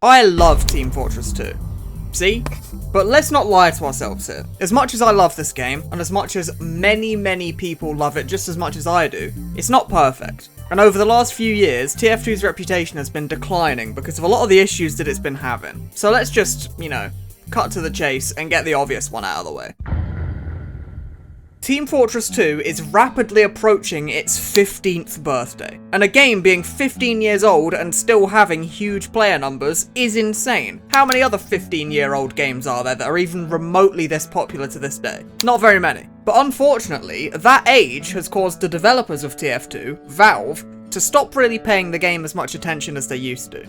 I love Team Fortress 2. See? But let's not lie to ourselves here. As much as I love this game, and as much as many people love it just as much as I do, it's not perfect. And over the last few years, TF2's reputation has been declining because of a lot of the issues that it's been having. So let's just, cut to the chase and get the obvious one out of the way. Team Fortress 2 is rapidly approaching its 15th birthday, and a game being 15 years old and still having huge player numbers is insane. How many other 15-year-old games are there that are even remotely this popular to this day? Not very many. But unfortunately, that age has caused the developers of TF2, Valve, to stop really paying the game as much attention as they used to.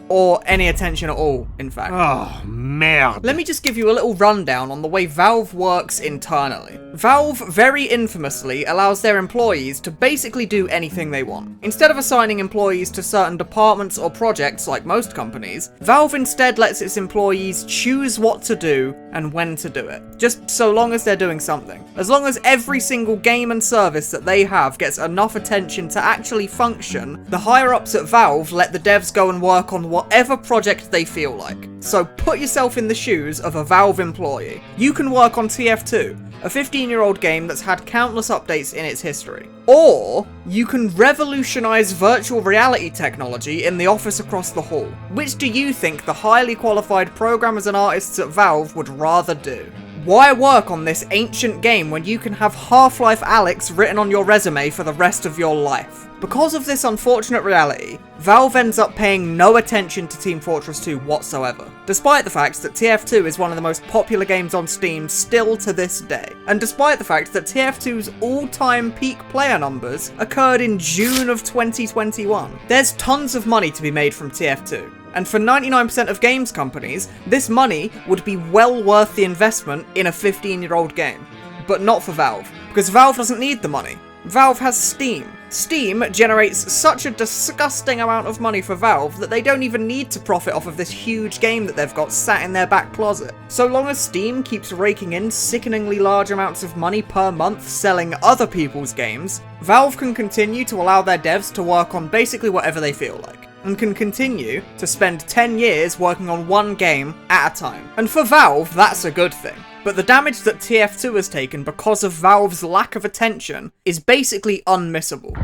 Or any attention at all, in fact. Oh, merde. Let me just give you a little rundown on the way Valve works internally. Valve very infamously allows their employees to basically do anything they want. Instead of assigning employees to certain departments or projects like most companies, Valve instead lets its employees choose what to do and when to do it. Just so long as they're doing something. As long as every single game and service that they have gets enough attention to actually function, the higher-ups at Valve let the devs go and work on whatever project they feel like. So put yourself in the shoes of a Valve employee. You can work on TF2, a 15-year-old game that's had countless updates in its history. Or you can revolutionize virtual reality technology in the office across the hall. Which do you think the highly qualified programmers and artists at Valve would rather do? Why work on this ancient game when you can have Half-Life Alyx written on your resume for the rest of your life? Because of this unfortunate reality, Valve ends up paying no attention to Team Fortress 2 whatsoever, despite the fact that TF2 is one of the most popular games on Steam still to this day, and despite the fact that TF2's all-time peak player numbers occurred in June of 2021. There's tons of money to be made from TF2. And for 99% of games companies, this money would be well worth the investment in a 15-year-old game. But not for Valve, because Valve doesn't need the money. Valve has Steam. Steam generates such a disgusting amount of money for Valve that they don't even need to profit off of this huge game that they've got sat in their back closet. So long as Steam keeps raking in sickeningly large amounts of money per month selling other people's games, Valve can continue to allow their devs to work on basically whatever they feel like, and can continue to spend 10 years working on one game at a time. And for Valve, that's a good thing. But the damage that TF2 has taken because of Valve's lack of attention is basically unmissable.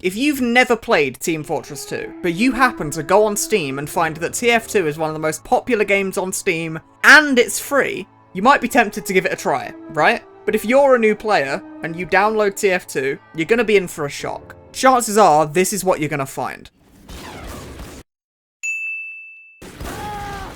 If you've never played Team Fortress 2, but you happen to go on Steam and find that TF2 is one of the most popular games on Steam, and it's free, you might be tempted to give it a try, right? But if you're a new player, and you download TF2, you're gonna be in for a shock. Chances are, this is what you're gonna find.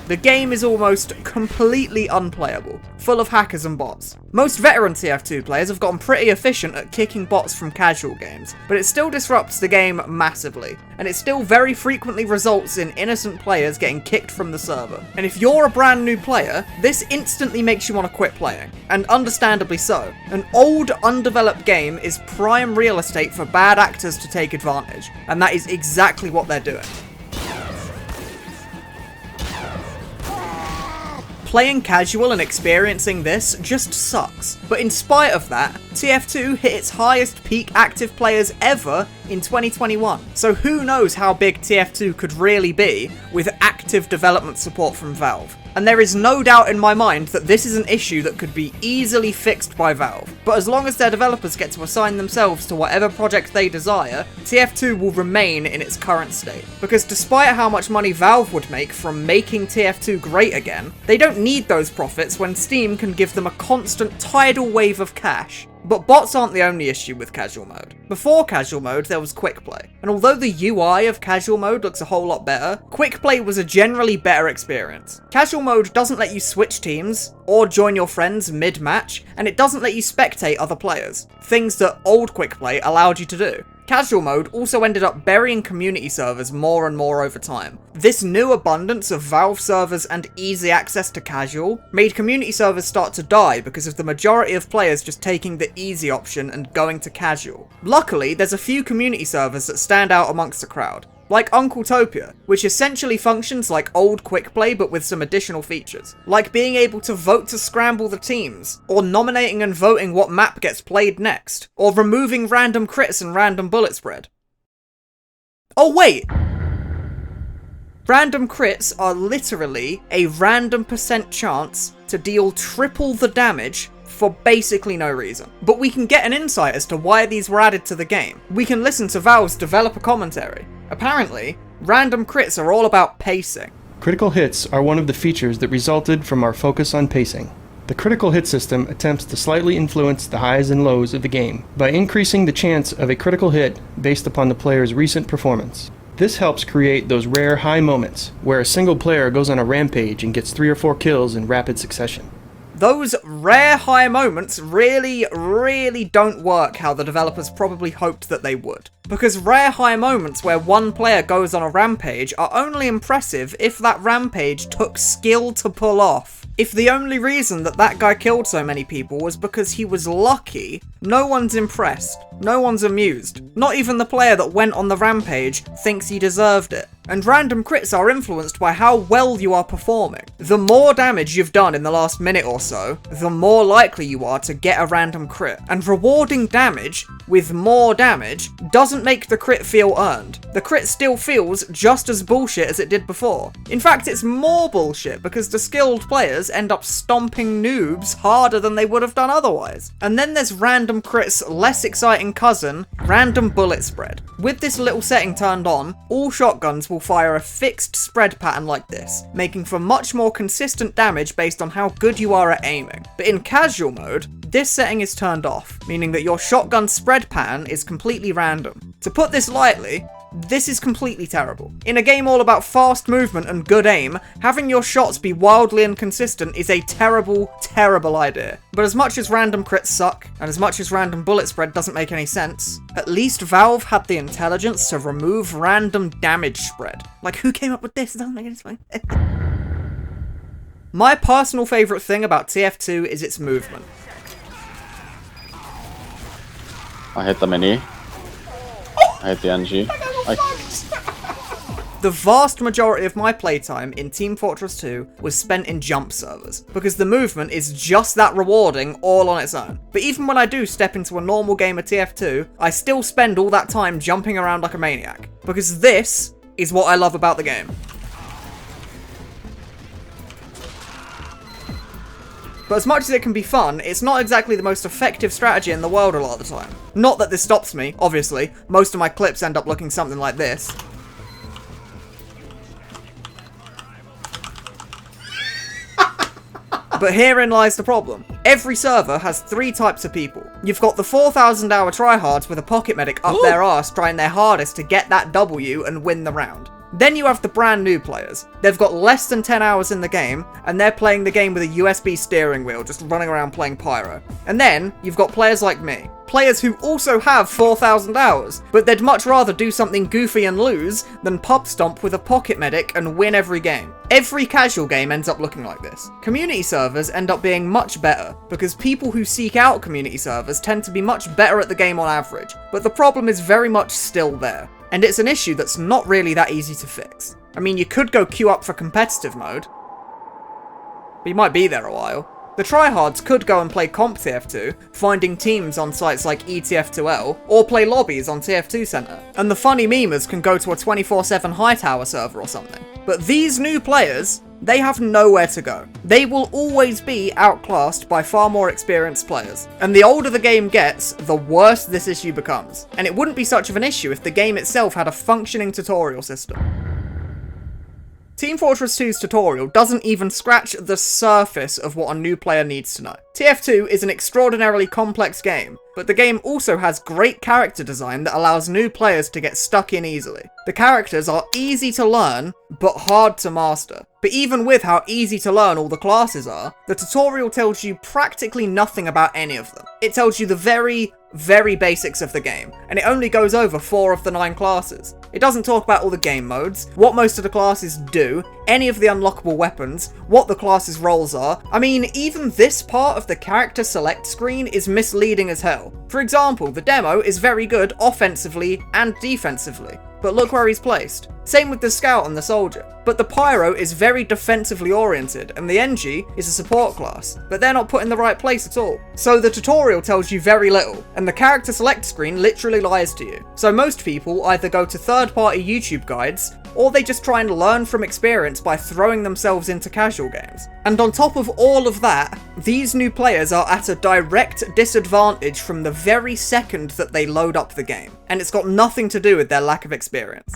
The game is almost completely unplayable, full of hackers and bots. Most veteran TF2 players have gotten pretty efficient at kicking bots from casual games, but it still disrupts the game massively, and it still very frequently results in innocent players getting kicked from the server. And if you're a brand new player, this instantly makes you want to quit playing, and understandably so. An old, undeveloped game is prime real estate for bad actors to take advantage, and that is exactly what they're doing. Playing casual and experiencing this just sucks. But in spite of that, TF2 hit its highest peak active players ever in 2021. So who knows how big TF2 could really be with active development support from Valve. And there is no doubt in my mind that this is an issue that could be easily fixed by Valve. But as long as their developers get to assign themselves to whatever project they desire, TF2 will remain in its current state. Because despite how much money Valve would make from making TF2 great again, they don't need those profits when Steam can give them a constant tidal wave of cash. But bots aren't the only issue with casual mode. Before casual mode, there was quick play. And although the UI of casual mode looks a whole lot better, quick play was a generally better experience. Casual mode doesn't let you switch teams, or join your friends mid-match, and it doesn't let you spectate other players. Things that old quick play allowed you to do. Casual mode also ended up burying community servers more and more over time. This new abundance of Valve servers and easy access to casual made community servers start to die because of the majority of players just taking the easy option and going to casual. Luckily, there's a few community servers that stand out amongst the crowd, like Uncletopia, which essentially functions like old quick play but with some additional features, like being able to vote to scramble the teams, or nominating and voting what map gets played next, or removing random crits and random bullet spread. Oh wait! Random crits are literally a random % chance to deal triple the damage for basically no reason. But we can get an insight as to why these were added to the game. We can listen to Valve's developer commentary. Apparently, random crits are all about pacing. Critical hits are one of the features that resulted from our focus on pacing. The critical hit system attempts to slightly influence the highs and lows of the game by increasing the chance of a critical hit based upon the player's recent performance. This helps create those rare high moments where a single player goes on a rampage and gets 3 or 4 kills in rapid succession. Those rare high moments really don't work how the developers probably hoped that they would. Because rare high moments where one player goes on a rampage are only impressive if that rampage took skill to pull off. If the only reason that that guy killed so many people was because he was lucky, no one's impressed, no one's amused. Not even the player that went on the rampage thinks he deserved it. And random crits are influenced by how well you are performing. The more damage you've done in the last minute or so, the more likely you are to get a random crit. And rewarding damage with more damage doesn't make the crit feel earned. The crit still feels just as bullshit as it did before. In fact, it's more bullshit because the skilled players end up stomping noobs harder than they would have done otherwise. And then there's random crit's less exciting cousin, random bullet spread. With this little setting turned on, all shotguns will fire a fixed spread pattern like this, making for much more consistent damage based on how good you are at aiming. But in casual mode, this setting is turned off, meaning that your shotgun spread pattern is completely random. To put this lightly, this is completely terrible. In a game all about fast movement and good aim, having your shots be wildly inconsistent is a terrible, terrible idea. But as much as random crits suck, and as much as random bullet spread doesn't make any sense, at least Valve had the intelligence to remove random damage spread. Like, who came up with this? It doesn't make any sense. My personal favourite thing about TF2 is its movement. I hit the mini. I hit the NG. The vast majority of my playtime in Team Fortress 2 was spent in jump servers, because the movement is just that rewarding all on its own. But even when I do step into a normal game of TF2, I still spend all that time jumping around like a maniac, because this is what I love about the game. But as much as it can be fun, it's not exactly the most effective strategy in the world a lot of the time. Not that this stops me, obviously. Most of my clips end up looking something like this. But herein lies the problem. Every server has 3 types of people. You've got the 4,000 hour tryhards with a pocket medic up their arse trying their hardest to get that W and win the round. Then you have the brand new players. They've got less than 10 hours in the game, and they're playing the game with a USB steering wheel, just running around playing Pyro. And then, you've got players like me. Players who also have 4,000 hours, but they'd much rather do something goofy and lose than pub stomp with a pocket medic and win every game. Every casual game ends up looking like this. Community servers end up being much better, because people who seek out community servers tend to be much better at the game on average, but the problem is very much still there. And it's an issue that's not really that easy to fix. I mean, you could go queue up for competitive mode, but you might be there a while. The tryhards could go and play comp TF2, finding teams on sites like Htwo, or play lobbies on TF2 Center. And the funny memers can go to a 24/7 Hightower server or something. But these new players, they have nowhere to go. They will always be outclassed by far more experienced players. And the older the game gets, the worse this issue becomes. And it wouldn't be such of an issue if the game itself had a functioning tutorial system. Team Fortress 2's tutorial doesn't even scratch the surface of what a new player needs to know. TF2 is an extraordinarily complex game, but the game also has great character design that allows new players to get stuck in easily. The characters are easy to learn, but hard to master. But even with how easy to learn all the classes are, the tutorial tells you practically nothing about any of them. It tells you the very basics of the game, and it only goes over 4 of the 9 classes. It doesn't talk about all the game modes, what most of the classes do, any of the unlockable weapons, what the classes' roles are. I mean, even this part of the character select screen is misleading as hell. For example, the demo is very good offensively and defensively, but look where he's placed. Same with the Scout and the Soldier. But the Pyro is very defensively oriented, and the NG is a support class, but they're not put in the right place at all. So the tutorial tells you very little, and the character select screen literally lies to you. So most people either go to third-party YouTube guides, or they just try and learn from experience by throwing themselves into casual games. And on top of all of that, these new players are at a direct disadvantage from the very second that they load up the game, and it's got nothing to do with their lack of experience.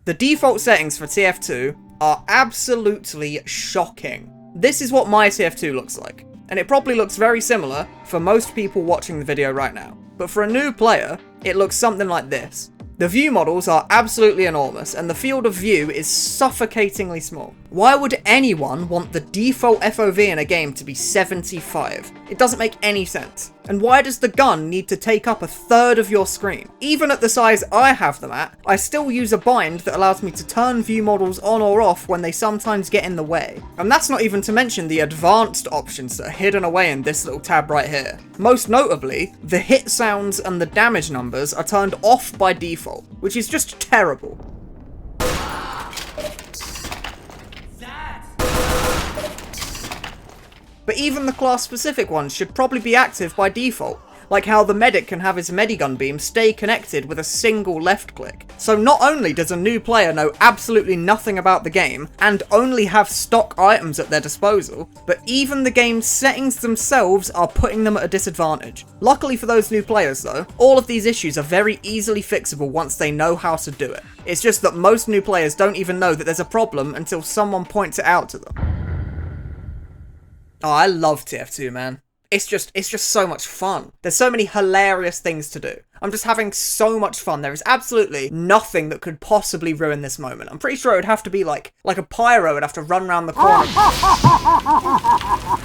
The default settings for TF2 are absolutely shocking. This is what my TF2 looks like, and it probably looks very similar for most people watching the video right now. But for a new player, it looks something like this. The view models are absolutely enormous, and the field of view is suffocatingly small. Why would anyone want the default FOV in a game to be 75? It doesn't make any sense. And why does the gun need to take up a third of your screen? Even at the size I have them at, I still use a bind that allows me to turn view models on or off when they sometimes get in the way. And that's not even to mention the advanced options that are hidden away in this little tab right here. Most notably, the hit sounds and the damage numbers are turned off by default, which is just terrible. But even the class-specific ones should probably be active by default, like how the medic can have his medigun beam stay connected with a single left click. So not only does a new player know absolutely nothing about the game, and only have stock items at their disposal, but even the game's settings themselves are putting them at a disadvantage. Luckily for those new players though, all of these issues are very easily fixable once they know how to do it. It's just that most new players don't even know that there's a problem until someone points it out to them. Oh, I love TF2, man. It's just so much fun. There's so many hilarious things to do. I'm just having so much fun. There is absolutely nothing that could possibly ruin this moment. I'm pretty sure it would have to be like a pyro would have to run around the corner.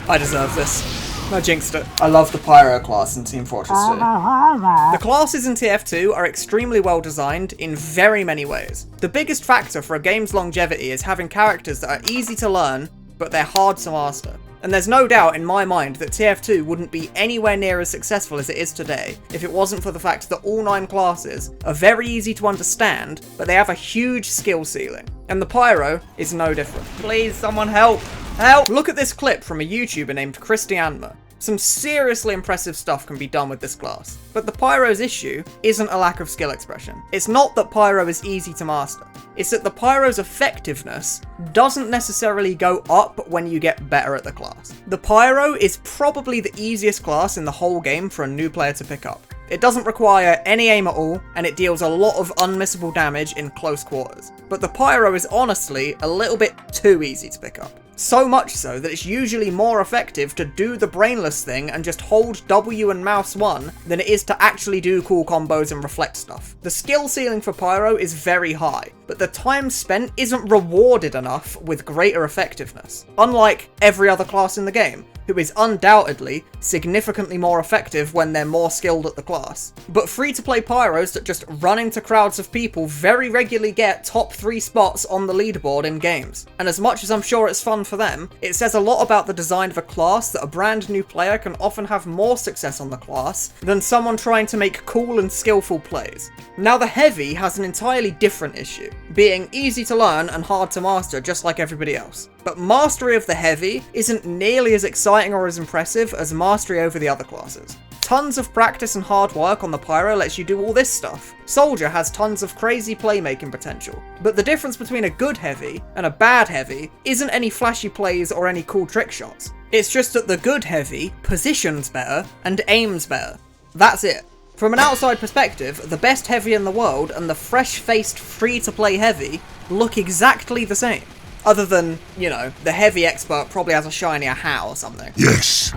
I deserve this. I jinxed it. I love the Pyro class in Team Fortress 2. The classes in TF2 are extremely well designed in very many ways. The biggest factor for a game's longevity is having characters that are easy to learn, but they're hard to master. And there's no doubt in my mind that TF2 wouldn't be anywhere near as successful as it is today if it wasn't for the fact that all 9 classes are very easy to understand, but they have a huge skill ceiling. And the Pyro is no different. Please, someone help! Help! Look at this clip from a YouTuber named Christianma. Some seriously impressive stuff can be done with this class. But the Pyro's issue isn't a lack of skill expression. It's not that Pyro is easy to master. It's that the Pyro's effectiveness doesn't necessarily go up when you get better at the class. The Pyro is probably the easiest class in the whole game for a new player to pick up. It doesn't require any aim at all, and it deals a lot of unmissable damage in close quarters. But the Pyro is honestly a little bit too easy to pick up. So much so that it's usually more effective to do the brainless thing and just hold W and mouse 1 than it is to actually do cool combos and reflect stuff. The skill ceiling for Pyro is very high, but the time spent isn't rewarded enough with greater effectiveness. Unlike every other class in the game, who is undoubtedly significantly more effective when they're more skilled at the class. But free-to-play Pyros that just run into crowds of people very regularly get top 3 spots on the leaderboard in games. And as much as I'm sure it's fun for them, it says a lot about the design of a class that a brand new player can often have more success on the class than someone trying to make cool and skillful plays. Now the Heavy has an entirely different issue, being easy to learn and hard to master just like everybody else. But mastery of the Heavy isn't nearly as exciting or as impressive as mastery over the other classes. Tons of practice and hard work on the Pyro lets you do all this stuff. Soldier has tons of crazy playmaking potential, but the difference between a good Heavy and a bad Heavy isn't any flashy plays or any cool trick shots. It's just that the good Heavy positions better and aims better. That's it. From an outside perspective, the best Heavy in the world and the fresh-faced free-to-play Heavy look exactly the same. Other than, you know, the Heavy expert probably has a shinier hat or something. Yes!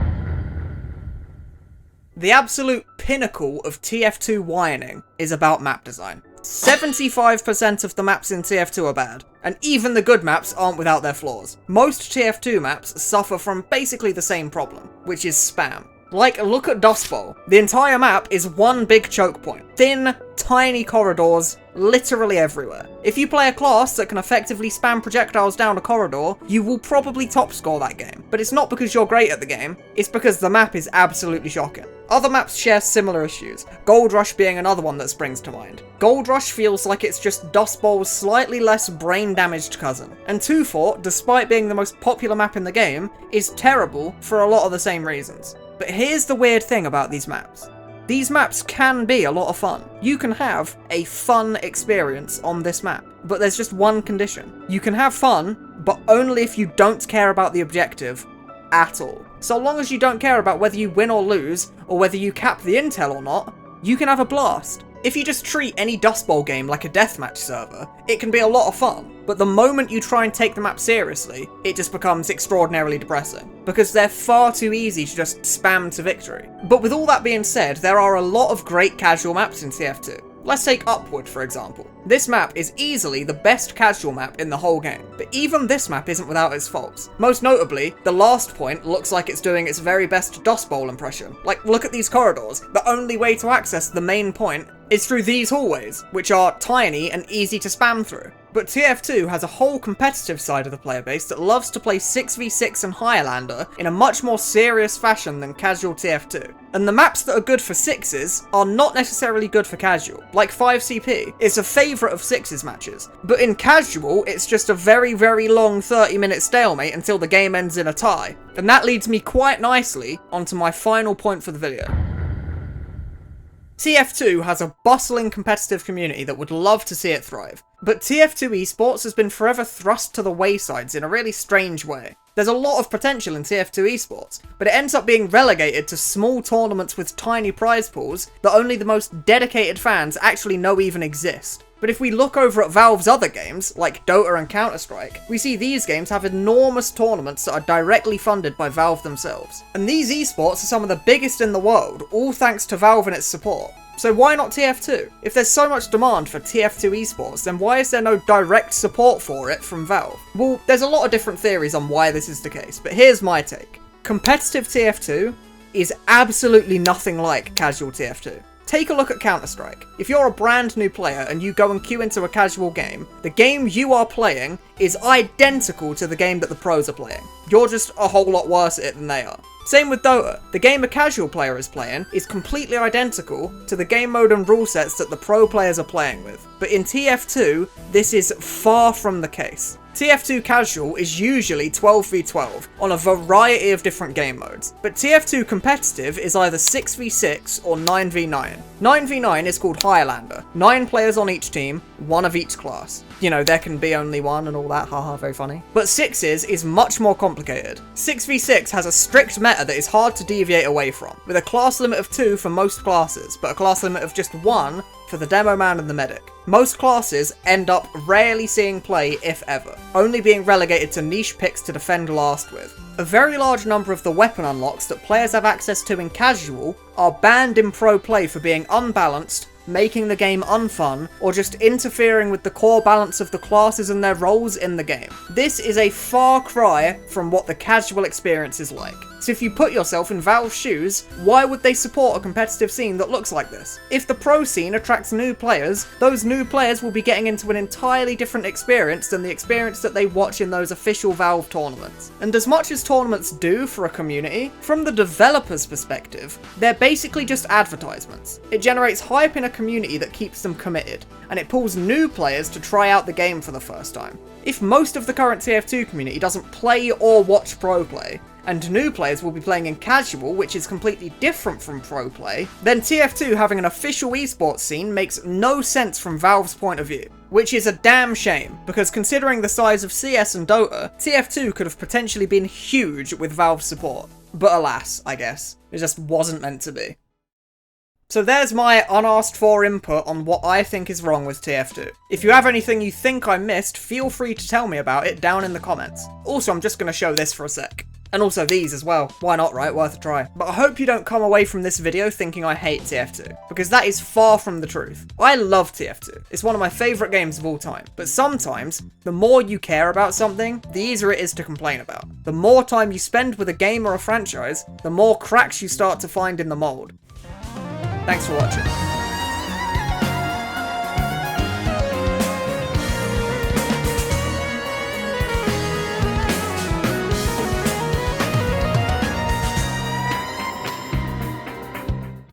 The absolute pinnacle of TF2 whining is about map design. 75% of the maps in TF2 are bad, and even the good maps aren't without their flaws. Most TF2 maps suffer from basically the same problem, which is spam. Like, look at Dust Bowl. The entire map is one big choke point. Thin, tiny corridors, literally everywhere. If you play a class that can effectively spam projectiles down a corridor, you will probably top score that game. But it's not because you're great at the game, it's because the map is absolutely shocking. Other maps share similar issues, Gold Rush being another one that springs to mind. Gold Rush feels like it's just Dust Bowl's slightly less brain-damaged cousin, and Htwo, despite being the most popular map in the game, is terrible for a lot of the same reasons. But here's the weird thing about these maps. These maps can be a lot of fun. You can have a fun experience on this map, but there's just one condition. You can have fun, but only if you don't care about the objective at all. So long as you don't care about whether you win or lose, or whether you cap the intel or not, you can have a blast. If you just treat any Dust Bowl game like a deathmatch server, it can be a lot of fun, but the moment you try and take the map seriously, it just becomes extraordinarily depressing, because they're far too easy to just spam to victory. But with all that being said, there are a lot of great casual maps in TF2. Let's take Upward, for example. This map is easily the best casual map in the whole game, but even this map isn't without its faults. Most notably, the last point looks like it's doing its very best Dust Bowl impression. Like, look at these corridors. The only way to access the main point is through these hallways, which are tiny and easy to spam through. But TF2 has a whole competitive side of the player base that loves to play 6v6 and Highlander in a much more serious fashion than casual TF2. And the maps that are good for 6s are not necessarily good for casual. Like 5CP is a favourite of 6s matches, but in casual it's just a very, very long 30-minute stalemate until the game ends in a tie. And that leads me quite nicely onto my final point for the video. TF2 has a bustling competitive community that would love to see it thrive, but TF2 esports has been forever thrust to the waysides in a really strange way. There's a lot of potential in TF2 esports, but it ends up being relegated to small tournaments with tiny prize pools that only the most dedicated fans actually know even exist. But if we look over at Valve's other games, like Dota and Counter-Strike, we see these games have enormous tournaments that are directly funded by Valve themselves. And these esports are some of the biggest in the world, all thanks to Valve and its support. So why not TF2? If there's so much demand for TF2 esports, then why is there no direct support for it from Valve? Well, there's a lot of different theories on why this is the case, but here's my take. Competitive TF2 is absolutely nothing like casual TF2. Take a look at Counter-Strike. If you're a brand new player and you go and queue into a casual game, the game you are playing is identical to the game that the pros are playing. You're just a whole lot worse at it than they are. Same with Dota. The game a casual player is playing is completely identical to the game mode and rule sets that the pro players are playing with. But in TF2, this is far from the case. TF2 Casual is usually 12v12 on a variety of different game modes, but TF2 Competitive is either 6v6 or 9v9. 9v9 is called Highlander, 9 players on each team, 1 of each class. You know, there can be only 1 and all that, haha, very funny. But 6s is much more complicated. 6v6 has a strict meta that is hard to deviate away from, with a class limit of 2 for most classes, but a class limit of just 1 for the Demo Man and the Medic. Most classes end up rarely seeing play, if ever, only being relegated to niche picks to defend last with. A very large number of the weapon unlocks that players have access to in casual are banned in pro play for being unbalanced, making the game unfun, or just interfering with the core balance of the classes and their roles in the game. This is a far cry from what the casual experience is like. So if you put yourself in Valve's shoes, why would they support a competitive scene that looks like this? If the pro scene attracts new players, those new players will be getting into an entirely different experience than the experience that they watch in those official Valve tournaments. And as much as tournaments do for a community, from the developer's perspective, they're basically just advertisements. It generates hype in a community that keeps them committed, and it pulls new players to try out the game for the first time. If most of the current TF2 community doesn't play or watch pro play, and new players will be playing in casual, which is completely different from pro play, then TF2 having an official esports scene makes no sense from Valve's point of view. Which is a damn shame, because considering the size of CS and Dota, TF2 could have potentially been huge with Valve's support. But alas, I guess, it just wasn't meant to be. So there's my unasked for input on what I think is wrong with TF2. If you have anything you think I missed, feel free to tell me about it down in the comments. Also, I'm just going to show this for a sec. And also these as well. Why not, right? Worth a try. But I hope you don't come away from this video thinking I hate TF2, because that is far from the truth. I love TF2. It's one of my favourite games of all time. But sometimes, the more you care about something, the easier it is to complain about. The more time you spend with a game or a franchise, the more cracks you start to find in the mould. Thanks for watching.